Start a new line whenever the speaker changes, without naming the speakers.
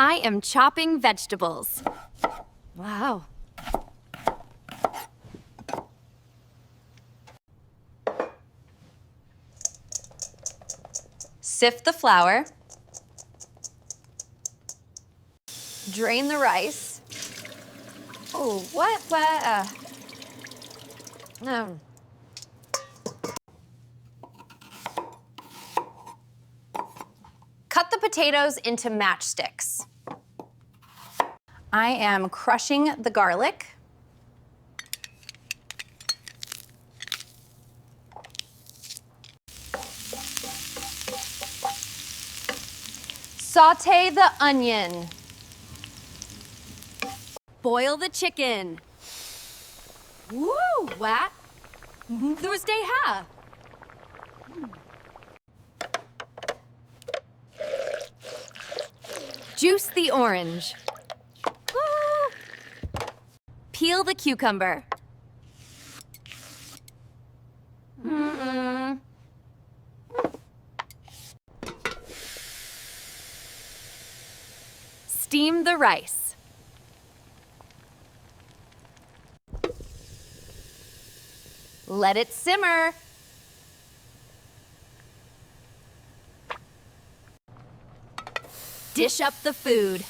I am chopping vegetables. Wow. Sift the flour. Drain the rice. Oh, what? No. Cut the potatoes into matchsticks. I am crushing the garlic. Sauté the onion. Boil the chicken. Woo, what? Thursday ha. Juice the orange. Woo. Peel the cucumber. Steam the rice. Let it simmer. Dish up the food.